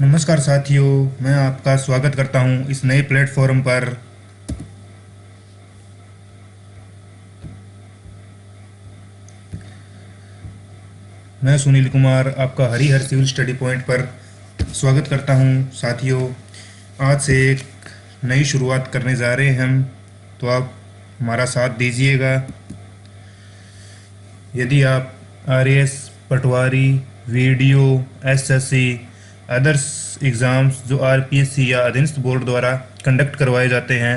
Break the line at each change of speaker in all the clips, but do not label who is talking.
नमस्कार साथियों, मैं आपका स्वागत करता हूं इस नए प्लेटफॉर्म पर। मैं सुनील कुमार आपका हरिहर सिविल स्टडी पॉइंट पर स्वागत करता हूं। साथियों, आज से एक नई शुरुआत करने जा रहे हैं हम, तो आप हमारा साथ दीजिएगा। यदि आप आरएएस, पटवारी, वीडियो, एसएससी, अदर्स एग्ज़ाम्स जो आरपीएससी या अधीनस्थ बोर्ड द्वारा कंडक्ट करवाए जाते हैं,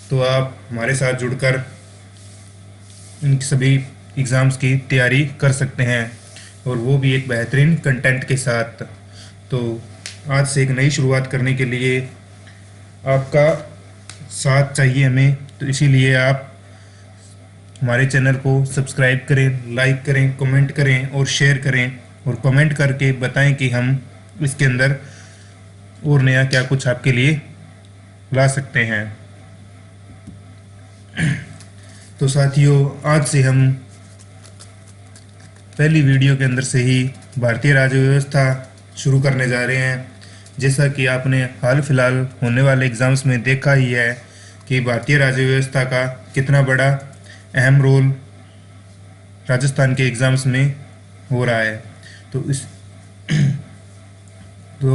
तो आप हमारे साथ जुड़कर इन सभी एग्ज़ाम्स की तैयारी कर सकते हैं, और वो भी एक बेहतरीन कंटेंट के साथ। तो आज से एक नई शुरुआत करने के लिए आपका साथ चाहिए हमें, तो इसीलिए आप हमारे चैनल को सब्सक्राइब करें, लाइक करें, कमेंट करें और शेयर करें, और कमेंट करके बताएं कि हम इसके अंदर और नया क्या कुछ आपके लिए ला सकते हैं। तो साथियों, आज से हम पहली वीडियो के अंदर से ही भारतीय राज्य व्यवस्था शुरू करने जा रहे हैं। जैसा कि आपने हाल फिलहाल होने वाले एग्ज़ाम्स में देखा ही है कि भारतीय राज्य व्यवस्था का कितना बड़ा अहम रोल राजस्थान के एग्ज़ाम्स में हो रहा है। तो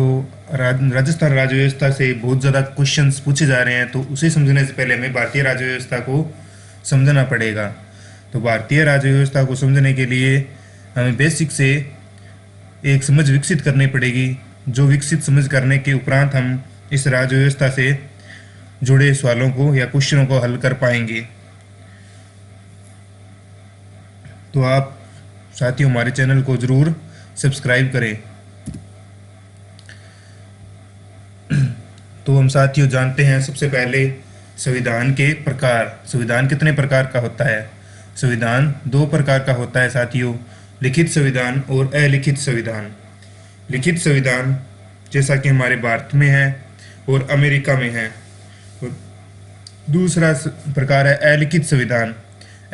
राजस्थान राज्य व्यवस्था से बहुत ज़्यादा क्वेश्चंस पूछे जा रहे हैं, तो उसे समझने से पहले हमें भारतीय राज्य व्यवस्था को समझना पड़ेगा। तो भारतीय राज्य व्यवस्था को समझने के लिए हमें बेसिक से एक समझ विकसित करनी पड़ेगी, जो विकसित समझ करने के उपरांत हम इस राज्य व्यवस्था से जुड़े सवालों को या क्वेश्चनों को हल कर पाएंगे। तो आप साथियों हमारे चैनल को ज़रूर सब्सक्राइब करें। तो हम साथियों जानते हैं सबसे पहले संविधान के प्रकार। संविधान कितने प्रकार का होता है? संविधान दो प्रकार का होता है साथियों, लिखित संविधान और अलिखित संविधान। लिखित संविधान जैसा कि हमारे भारत में है और अमेरिका में है। और दूसरा प्रकार है अलिखित संविधान।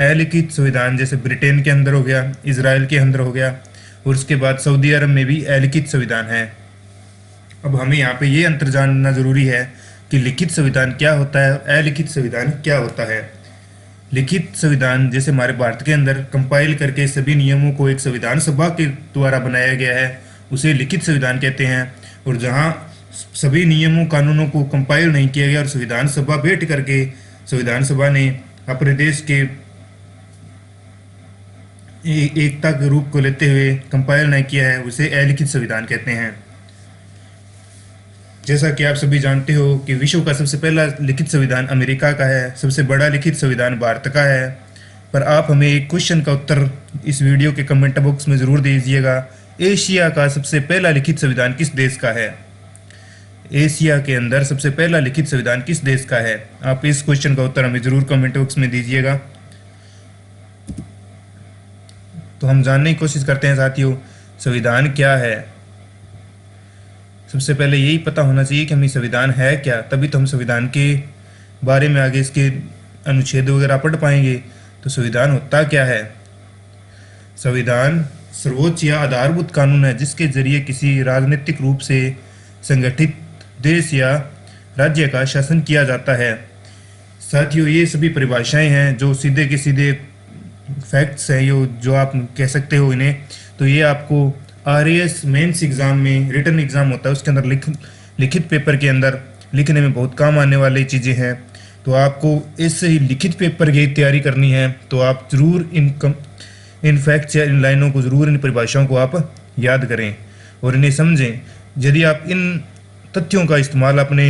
अलिखित संविधान जैसे ब्रिटेन के अंदर हो गया, इजराइल के अंदर हो गया, और उसके बाद सऊदी अरब में भी अलिखित संविधान है। अब हमें यहाँ पे ये अंतर जानना जरूरी है कि लिखित संविधान क्या होता है, अलिखित संविधान क्या होता है। लिखित संविधान जैसे हमारे भारत के अंदर कंपाइल करके सभी नियमों को एक संविधान सभा के द्वारा बनाया गया है, उसे लिखित संविधान कहते हैं। और जहाँ सभी नियमों कानूनों को कंपाइल नहीं किया गया और संविधान सभा बैठ करके संविधान सभा ने अपने देश के एकता के रूप को लेते हुए कंपाइल नहीं किया है, उसे अलिखित संविधान कहते हैं। जैसा कि आप सभी जानते हो कि विश्व का सबसे पहला लिखित संविधान अमेरिका का है, सबसे बड़ा लिखित संविधान भारत का है। पर आप हमें एक क्वेश्चन का उत्तर इस वीडियो के कमेंट बॉक्स में ज़रूर दीजिएगा। एशिया का सबसे पहला लिखित संविधान किस देश का है? एशिया के अंदर सबसे पहला लिखित संविधान किस देश का है? आप इस क्वेश्चन का उत्तर हमें ज़रूर कमेंट बॉक्स में दीजिएगा। तो हम जानने की कोशिश करते हैं साथियों, संविधान क्या है। सबसे पहले यही पता होना चाहिए कि हमें संविधान है क्या, तभी तो हम संविधान के बारे में आगे इसके अनुच्छेद वगैरह पढ़ पाएंगे। तो संविधान होता क्या है? संविधान सर्वोच्च या आधारभूत कानून है जिसके जरिए किसी राजनीतिक रूप से संगठित देश या राज्य का शासन किया जाता है। साथियों, ये सभी परिभाषाएं हैं जो सीधे के सीधे फैक्ट्स हैं, जो आप कह सकते हो इन्हें। तो ये आपको आरएएस मेंस एग्ज़ाम में रिटन एग्ज़ाम होता है, उसके अंदर लिखित पेपर के अंदर लिखने में बहुत काम आने वाली चीज़ें हैं। तो आपको इससे ही लिखित पेपर की तैयारी करनी है, तो आप ज़रूर इन फैक्ट्स या इन लाइनों को ज़रूर, इन परिभाषाओं को आप याद करें और इन्हें समझें। यदि आप इन तथ्यों का इस्तेमाल अपने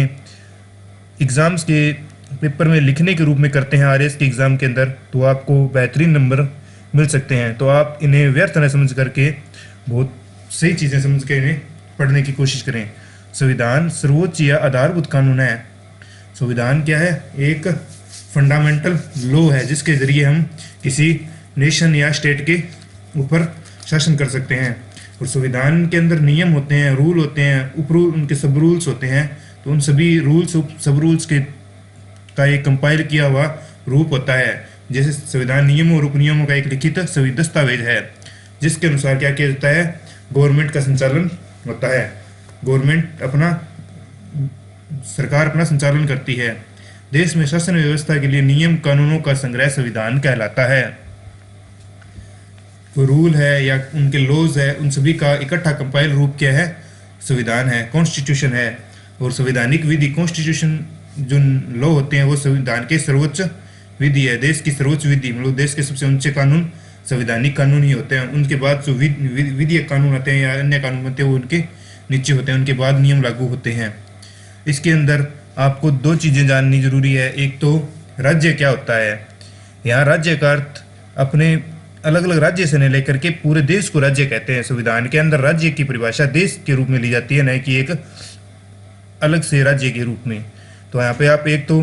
एग्ज़ाम्स के पेपर में लिखने के रूप में करते हैं आरएएस के एग्ज़ाम के अंदर, तो आपको बेहतरीन नंबर मिल सकते हैं। तो आप इन्हें व्यर्थ न समझ करके बहुत सही चीज़ें समझ के इन्हें पढ़ने की कोशिश करें। संविधान सर्वोच्च या आधारभूत कानून है। संविधान क्या है? एक फंडामेंटल लॉ है जिसके ज़रिए हम किसी नेशन या स्टेट के ऊपर शासन कर सकते हैं। और संविधान के अंदर नियम होते हैं, रूल होते हैं, उपरूल उनके सब रूल्स होते हैं। तो उन सभी रूल्स सब रूल्स के का एक कंपाइल किया हुआ रूप होता है। जैसे संविधान नियमों और उपनियमों का एक लिखित दस्तावेज है जिसके अनुसार क्या किया जाता है, गवर्नमेंट का संचालन होता है। गवर्नमेंट अपना सरकार अपना संचालन करती है। देश में शासन व्यवस्था के लिए नियम कानूनों का संग्रह संविधान कहलाता है। कोई रूल है या उनके लॉज है, उन सभी का इकट्ठा कंपाइल रूप क्या है? संविधान है, कॉन्स्टिट्यूशन है। और संवैधानिक विधि, कॉन्स्टिट्यूशन जो लॉ होते हैं वो संविधान के सर्वोच्च विधि है, देश की सर्वोच्च विधि, मतलब देश के सबसे ऊंचे कानून संवैधानिक कानून ही होते हैं। उनके बाद जो विधिक कानून होते हैं या अन्य कानून होते हैं वो उनके नीचे होते हैं, उनके बाद नियम लागू होते हैं। इसके अंदर आपको दो चीज़ें जाननी जरूरी है। एक तो राज्य क्या होता है। यहाँ राज्य का अर्थ अपने अलग अलग राज्य से न लेकर के पूरे देश को राज्य कहते हैं। संविधान के अंदर राज्य की परिभाषा देश के रूप में ली जाती है, न कि एक अलग से राज्य के रूप में। तो यहाँ पे आप एक तो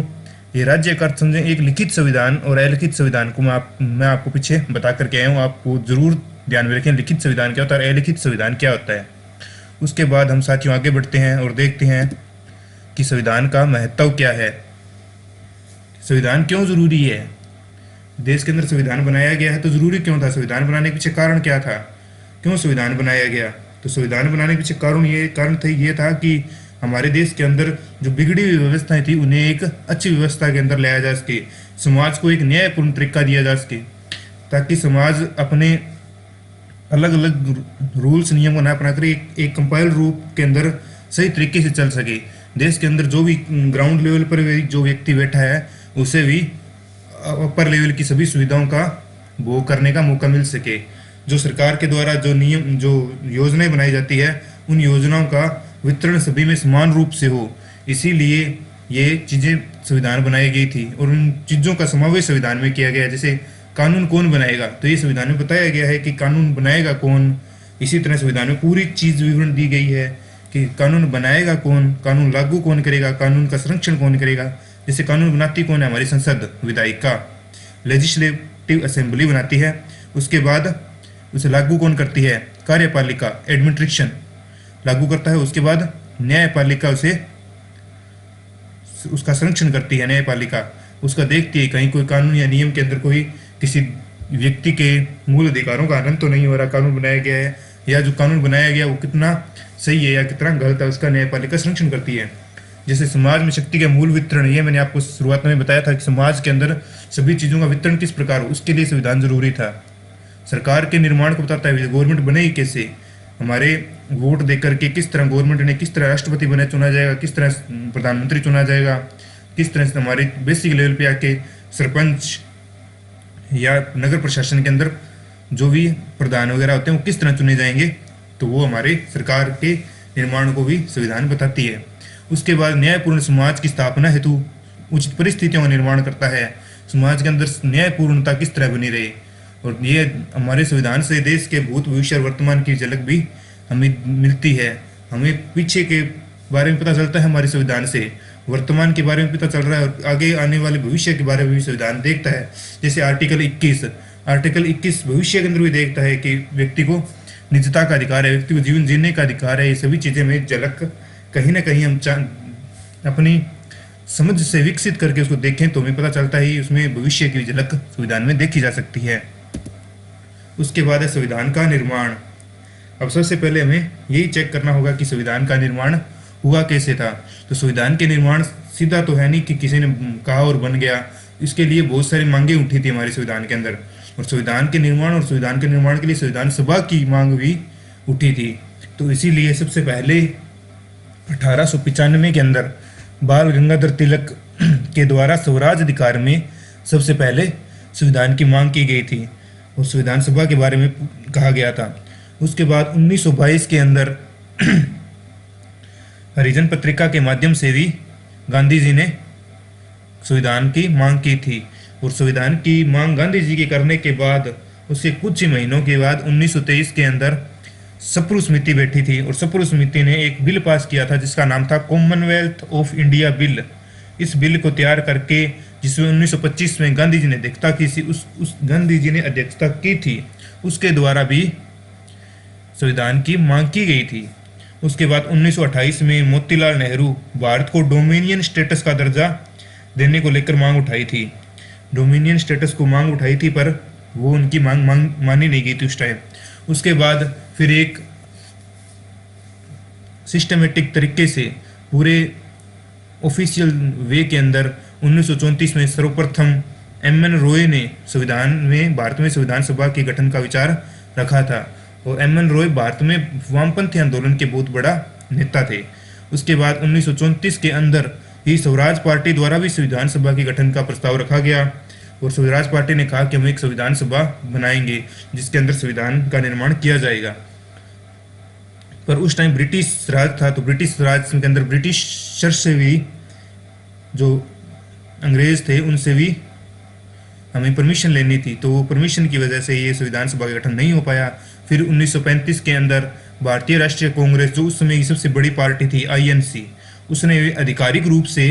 ये राज्य का अर्थ समझें, एक लिखित संविधान और अलिखित संविधान को मैं आपको पीछे बता करके आया हूँ, आपको जरूर ध्यान में रखें लिखित संविधान क्या होता है और अलिखित संविधान क्या होता है। उसके बाद हम साथियों आगे बढ़ते हैं और देखते हैं कि संविधान का महत्व क्या है, संविधान क्यों जरूरी है। देश के अंदर संविधान बनाया गया है तो जरूरी क्यों था, संविधान बनाने के पीछे कारण क्या था, क्यों संविधान बनाया गया। तो संविधान बनाने के पीछे कारण ये था कि हमारे देश के अंदर जो बिगड़ी हुई व्यवस्थाएं थी उन्हें एक अच्छी व्यवस्था के अंदर लाया जा सके, समाज को एक न्यायपूर्ण तरीका दिया जा सके, ताकि समाज अपने अलग अलग रूल्स नियम को ना अपना कर एक कंपाइल रूप के अंदर सही तरीके से चल सके। देश के अंदर जो भी ग्राउंड लेवल पर जो व्यक्ति बैठा है उसे भी अपर लेवल की सभी सुविधाओं का वो करने का मौका मिल सके। जो सरकार के द्वारा जो नियम जो योजनाएं बनाई जाती है उन योजनाओं का वितरण सभी में समान रूप से हो, इसीलिए ये चीज़ें संविधान बनाई गई थी और उन चीज़ों का समावेश संविधान में किया गया। जैसे कानून कौन बनाएगा, तो ये संविधान में बताया गया है कि कानून बनाएगा कौन। इसी तरह संविधान में पूरी चीज़ विवरण दी गई है कि कानून बनाएगा कौन, कानून लागू कौन करेगा, कानून का संरक्षण कौन करेगा। जैसे कानून बनाती कौन है, हमारी संसद विधायिका लेजिस्लेटिव असेंबली बनाती है। उसके बाद उसे लागू कौन करती है, कार्यपालिका एडमिनिस्ट्रेशन लागू करता है। उसके बाद न्यायपालिका उसका संरक्षण करती है, न्यायपालिका उसका देखती है कहीं कोई कानून या नियम के अंदर कोई किसी व्यक्ति के मूल अधिकारों का हनन तो नहीं हो रहा, कानून बनाया गया है या जो कानून बनाया गया वो कितना सही है या कितना गलत है, उसका न्यायपालिका संरक्षण करती है। जैसे समाज में शक्ति का मूल वितरण, ये मैंने आपको शुरुआत में बताया था कि समाज के अंदर सभी चीज़ों का वितरण किस प्रकार हो, उसके लिए संविधान जरूरी था। सरकार के निर्माण को बताता है गवर्नमेंट बनेगी कैसे, हमारे वोट देकर के किस तरह गवर्नमेंट ने किस तरह राष्ट्रपति बने चुना जाएगा, किस तरह प्रधानमंत्री चुना जाएगा, किस तरह से हमारे बेसिक लेवल पे आके सरपंच या नगर प्रशासन के अंदर जो भी प्रधान वगैरह होते हैं वो किस तरह चुने जाएंगे। तो वो हमारे सरकार के निर्माण को भी संविधान बताती है। उसके बाद न्यायपूर्ण समाज की स्थापना हेतु उचित परिस्थितियों का निर्माण करता है। समाज के अंदर न्यायपूर्णता किस तरह बनी रहे, और ये हमारे संविधान से देश के भूत भविष्य और वर्तमान की झलक भी हमें मिलती है। हमें पीछे के बारे में पता चलता है हमारे संविधान से, वर्तमान के बारे में पता चल रहा है और आगे आने वाले भविष्य के बारे में भी संविधान देखता है। जैसे आर्टिकल 21 भविष्य के अंदर भी देखता है कि व्यक्ति को निजता का अधिकार है, व्यक्ति को जीवन जीने का अधिकार है। ये सभी चीज़ें में झलक कहीं ना कहीं हम अपनी समझ से विकसित करके उसको देखें तो हमें पता चलता है उसमें भविष्य की झलक संविधान में देखी जा सकती है। उसके बाद है संविधान का निर्माण। अब सबसे पहले हमें यही चेक करना होगा कि संविधान का निर्माण हुआ कैसे था। तो संविधान के निर्माण सीधा तो है नहीं कि किसी ने कहा और बन गया, इसके लिए बहुत सारी मांगे उठी थी हमारे संविधान के अंदर। और संविधान के निर्माण के लिए संविधान सभा की मांग भी उठी थी। तो इसीलिए सबसे पहले 1895 के अंदर बाल गंगाधर तिलक के द्वारा स्वराज अधिकार में सबसे पहले संविधान की मांग की गई थी और संविधान सभा के बारे में कहा गया था। उसके बाद 1922 के अंदर हरिजन पत्रिका के माध्यम से भी गांधी जी ने संविधान की मांग की थी और संविधान की मांग गांधी जी के करने के बाद उसके कुछ ही महीनों के बाद 1923 के अंदर सप्रू समिति बैठी थी और सप्रू समिति ने एक बिल पास किया था जिसका नाम था कॉमनवेल्थ ऑफ इंडिया बिल। इस बिल को तैयार करके जिसमें 1925 में गांधी जी ने अध्यक्षता की थी, उस गांधी जी ने अध्यक्षता की थी, उसके द्वारा भी संविधान की मांग की गई थी। उसके बाद 1928 में मोतीलाल नेहरू भारत को डोमिनियन स्टेटस का दर्जा देने को लेकर मांग उठाई थी। डोमिनियन स्टेटस को मांग उठाई थी पर वो उनकी मांग मानी नहीं गई थी उस टाइम। उसके बाद फिर एक सिस्टमेटिक तरीके से पूरे ऑफिशियल वे के अंदर 1934 में सर्वप्रथम एम एन रॉय ने भारत में संविधान सभा के गठन का विचार रखा था। और एम एन रॉय भारत में वामपंथी आंदोलन के बहुत बड़ा नेता थे। उसके बाद 1934 के अंदर ही स्वराज पार्टी द्वारा भी संविधान सभा के गठन का प्रस्ताव रखा गया और स्वराज पार्टी ने कहा कि हम एक संविधान सभा बनाएंगे जिसके अंदर संविधान का निर्माण किया जाएगा। पर उस टाइम ब्रिटिश राज था, तो ब्रिटिश राज के अंदर ब्रिटिशर से भी, जो अंग्रेज थे, उनसे भी हमें परमिशन लेनी थी। तो वो परमिशन की वजह से ये संविधान सभा का गठन नहीं हो पाया। फिर 1935 के अंदर भारतीय राष्ट्रीय कांग्रेस, जो उस समय की सबसे बड़ी पार्टी थी, आईएनसी, उसने आधिकारिक रूप से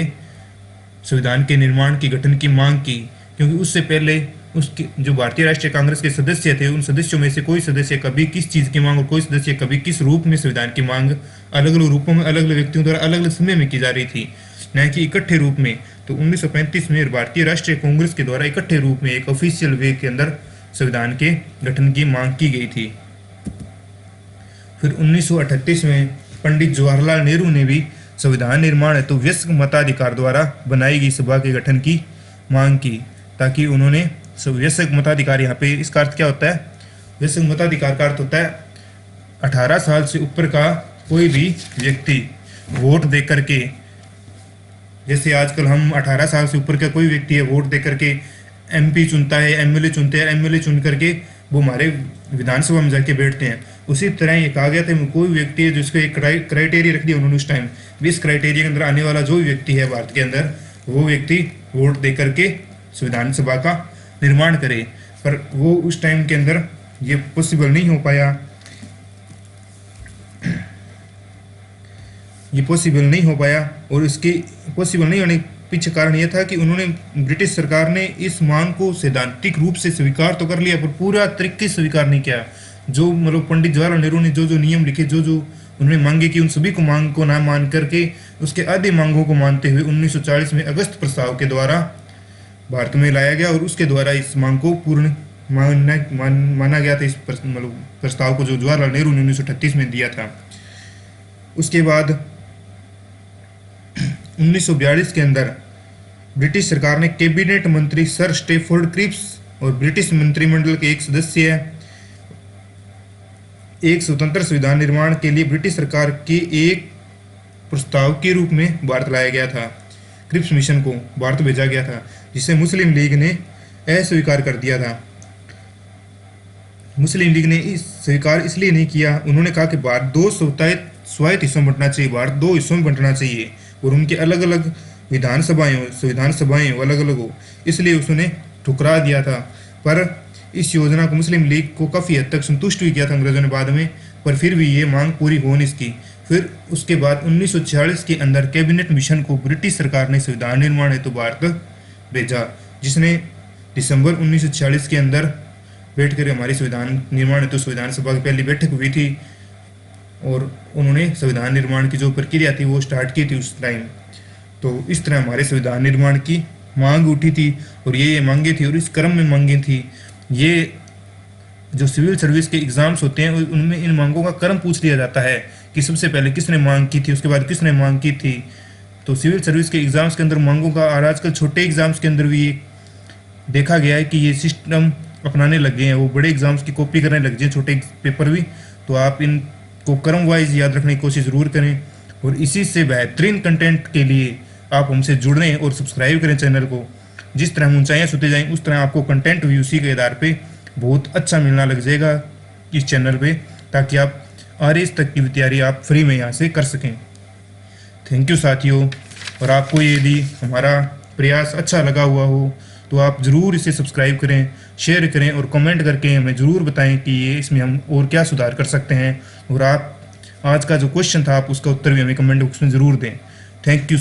संविधान के निर्माण की गठन की मांग की, क्योंकि उससे पहले उसके जो भारतीय राष्ट्रीय कांग्रेस के सदस्य थे, उन सदस्यों में से कोई सदस्य कभी किस चीज़ की मांग और कोई सदस्य कभी किस रूप में संविधान की मांग अलग अलग रूपों में अलग अलग व्यक्तियों द्वारा अलग अलग समय में की जा रही थी, न कि इकट्ठे रूप में। तो 1935 में भारतीय राष्ट्रीय कांग्रेस के द्वारा इकट्ठे रूप में एक ऑफिशियल वे के अंदर संविधान के गठन की मांग की गई थी। फिर 1938 में पंडित जवाहरलाल नेहरू ने भी संविधान निर्माण हेतु वयस्क मताधिकार द्वारा बनाई गई सभा के गठन की मांग की, ताकि उन्होंने वयस्क मताधिकार, यहाँ पे इसका अर्थ क्या होता है? वयस्क मताधिकार का अर्थ होता है 18 साल से ऊपर का कोई भी व्यक्ति वोट दे करके, जैसे आजकल हम 18 साल से ऊपर का कोई व्यक्ति है वोट दे करके एमपी चुनता है, एमएलए चुनते हैं, एमएलए चुन करके वो हमारे विधानसभा में जाके बैठते हैं। उसी तरह ये कहा गया था कोई व्यक्ति है जिसको एक क्राइटेरिया रख दिया उन्होंने उस टाइम, इस क्राइटेरिया के अंदर आने वाला जो भी व्यक्ति है भारत के अंदर, वो व्यक्ति वोट दे करके संविधान सभा का निर्माण करे। पर वो उस टाइम के अंदर ये पॉसिबल नहीं हो पाया, ये पॉसिबल नहीं हो पाया। और इसके पॉसिबल नहीं होने के पीछे कारण यह था कि उन्होंने, ब्रिटिश सरकार ने इस मांग को सैद्धांतिक रूप से स्वीकार तो कर लिया पर पूरा तरीके से स्वीकार नहीं किया। जो मतलब पंडित जवाहरलाल नेहरू ने जो जो नियम लिखे, जो जो उन्होंने मांगे कि उन सभी को मांग को ना मान करके उसके आधे मांगों को मानते हुए 1940 में अगस्त प्रस्ताव के द्वारा भारत में लाया गया और उसके द्वारा इस मांग को पूर्ण माना गया था। इस मतलब प्रस्ताव को जो जवाहरलाल नेहरू ने 1938 में दिया था। उसके बाद 1942 के अंदर ब्रिटिश सरकार ने कैबिनेट मंत्री सर स्टैफोर्ड क्रिप्स और ब्रिटिश मंत्रिमंडल के एक सदस्य एक स्वतंत्र संविधान निर्माण के लिए ब्रिटिश सरकार के एक प्रस्ताव के रूप में भारत लाया गया था। क्रिप्स मिशन को भारत भेजा गया था, जिसे मुस्लिम लीग ने अस्वीकार कर दिया था। मुस्लिम लीग ने इस स्वीकार इसलिए नहीं किया, उन्होंने कहा कि भारत दो स्वायत्त हिस्सों में बंटना चाहिए, भारत दो हिस्सों में बंटना चाहिए और उनके अलग अलग विधानसभाएं हो, संविधान सभाएं हो, अलग अलग हो, इसलिए उसने ठुकरा दिया था। पर इस योजना को मुस्लिम लीग को काफ़ी हद तक संतुष्ट भी किया था अंग्रेजों ने बाद में, पर फिर भी ये मांग पूरी हो नहीं सकी। फिर उसके बाद 1946 के अंदर कैबिनेट मिशन को ब्रिटिश सरकार ने संविधान निर्माण हेतु भारत भेजा, जिसने दिसंबर 1946 के अंदर बैठकर हमारी संविधान निर्माण हेतु संविधान सभा की पहली बैठक हुई थी और उन्होंने संविधान निर्माण की जो प्रक्रिया थी वो स्टार्ट की थी उस टाइम। तो इस तरह हमारे संविधान निर्माण की मांग उठी थी और ये मांगे थी और इस क्रम में मांगे थी। ये जो सिविल सर्विस के एग्जाम्स होते हैं उनमें इन मांगों का क्रम पूछ लिया जाता है कि सबसे पहले किसने मांग की थी, उसके बाद किसने मांग की थी। तो सिविल सर्विस के एग्जाम्स के अंदर मांगों का, और आजकल छोटे एग्जाम्स के अंदर भी देखा गया है कि ये सिस्टम अपनाने लग गए हैं, वो बड़े एग्जाम्स की कॉपी करने लग गए छोटे पेपर भी। तो आप इनको क्रम वाइज याद रखने की कोशिश ज़रूर करें और इसी से बेहतरीन कंटेंट के लिए आप हमसे जुड़ें और सब्सक्राइब करें चैनल को। जिस तरह हम ऊंचाइयाँ छूते जाएँ उस तरह आपको कंटेंट भी उसी के आधार पे बहुत अच्छा मिलना लग जाएगा इस चैनल पे, ताकि आप आरएस तक की तैयारी आप फ्री में यहाँ से कर सकें। थैंक यू साथियों। और आपको यदि हमारा प्रयास अच्छा लगा हुआ हो तो आप ज़रूर इसे सब्सक्राइब करें, शेयर करें और कमेंट करके हमें ज़रूर बताएं कि ये इसमें हम और क्या सुधार कर सकते हैं। और आप आज का जो क्वेश्चन था आप उसका उत्तर भी हमें कमेंट बॉक्स में ज़रूर दें। Thank you.